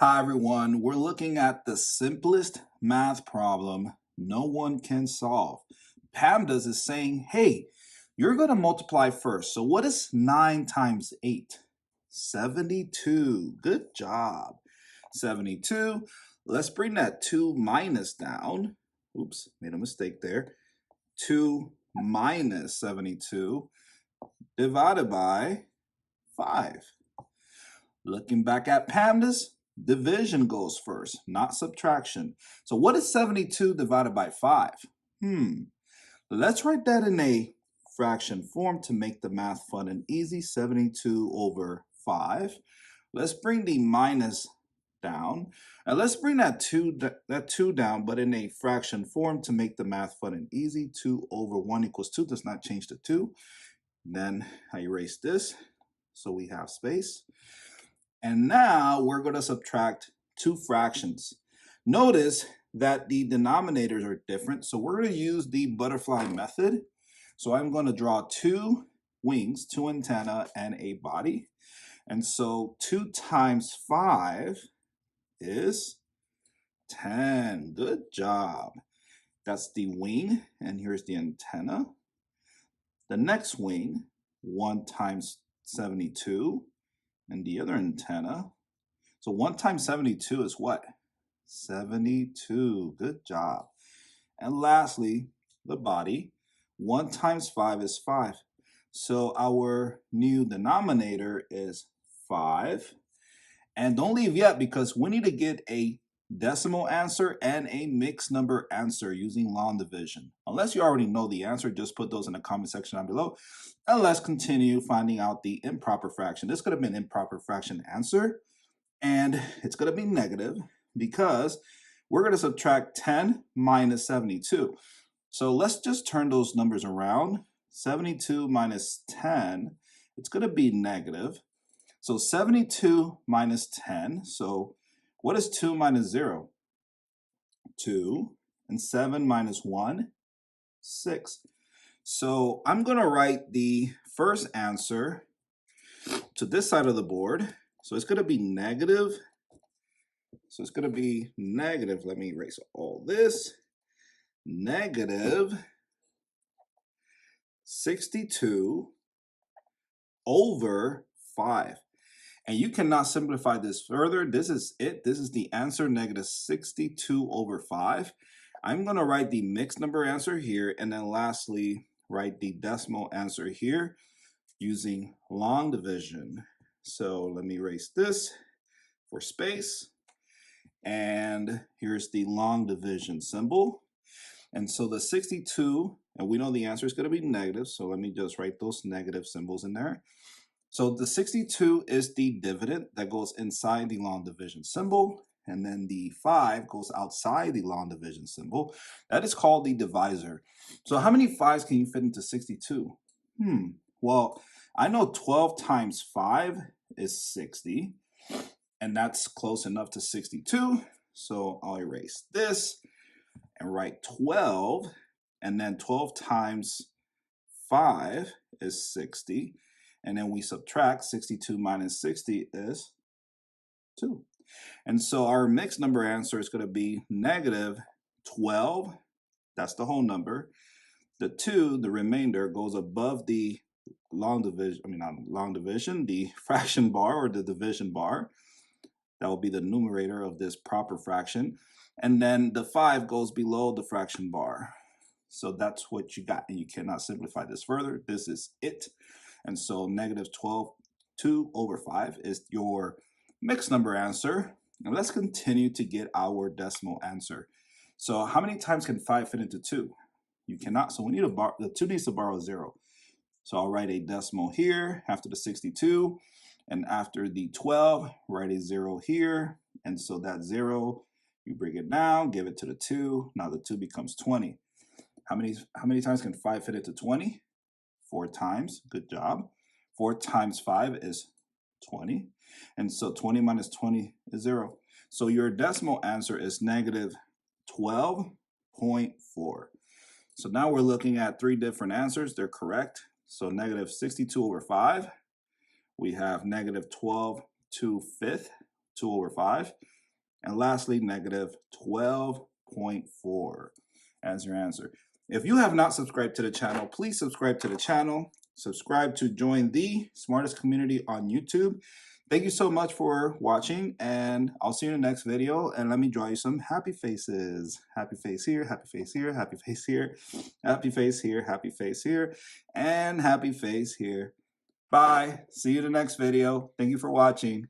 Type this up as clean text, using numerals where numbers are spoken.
Hi everyone, we're looking at the simplest math problem no one can solve. PEMDAS is saying, hey, you're going to multiply first. So what is 9 times 8? 72. Good job. 72. Let's bring that 2 minus down. Oops, made a mistake there. 2 minus 72 divided by 5. Looking back at PEMDAS, division goes first, not subtraction. So what is 72 divided by 5? Let's write that in a fraction form to make the math fun and easy. 72 over 5. Let's bring the minus down. And let's bring that 2 down, but in a fraction form to make the math fun and easy. 2 over 1 equals 2 does not change to 2. Then I erase this so we have space. And now we're going to subtract two fractions. Notice that the denominators are different, so we're going to use the butterfly method. So I'm going to draw 2 wings, 2 antennae, and a body. And so 2 times 5 is 10. Good job. That's the wing, and here's the antenna. The next wing, 1 times 72. And the other antenna. So 1 times 72 is what? 72. Good job. And lastly, the body. 1 times 5 is 5. So our new denominator is 5. And don't leave yet because we need to get a decimal answer and a mixed number answer using long division. Unless you already know the answer, just put those in the comment section down below. And let's continue finding out the improper fraction. This could have been improper fraction answer, and it's going to be negative because we're going to subtract 10 minus 72. So let's just turn those numbers around. 72 minus 10, it's going to be negative. So 72 minus 10, so what is 2 minus 0? 2. And 7 minus 1? 6. So I'm going to write the first answer to this side of the board. So it's going to be negative. So it's going to be negative. Let me erase all this. Negative 62 over 5. And you cannot simplify this further. This is it. This is the answer, negative 62 over 5. I'm going to write the mixed number answer here, and then lastly, write the decimal answer here using long division. So let me erase this for space. And here's the long division symbol. And so the 62, and we know the answer is going to be negative, so let me just write those negative symbols in there. So the 62 is the dividend that goes inside the long division symbol, and then the 5 goes outside the long division symbol. That is called the divisor. So how many 5s can you fit into 62? Well, I know 12 times 5 is 60, and that's close enough to 62. So I'll erase this and write 12, and then 12 times 5 is 60. And then we subtract 62 minus 60 is 2. And so our mixed number answer is going to be negative 12. That's the whole number. The 2, the remainder, goes above the long division, not long division, the fraction bar or the division bar. That will be the numerator of this proper fraction. And then the 5 goes below the fraction bar. So that's what you got, and you cannot simplify this further. This is it. And so negative 2 over 5 is your mixed number answer. And let's continue to get our decimal answer. So how many times can 5 fit into 2? You cannot. So we need to the 2 needs to borrow 0. So I'll write a decimal here after the 62. And after the 12, write a 0 here. And so that 0, you bring it down, give it to the 2. Now the 2 becomes 20. How many times can 5 fit into 20? 4 times. Good job. 4 times 5 is 20. And so 20 minus 20 is 0. So your decimal answer is negative 12.4. So now we're looking at 3 different answers. They're correct. So negative 62 over 5. We have negative 12 2/5. 2 over 5. And lastly, negative 12.4 as your answer. If you have not subscribed to the channel, please subscribe to the channel. Subscribe to join the smartest community on YouTube. Thank you so much for watching, and I'll see you in the next video. And let me draw you some happy faces. Happy face here, happy face here, happy face here, happy face here, happy face here, and happy face here. Bye. See you in the next video. Thank you for watching.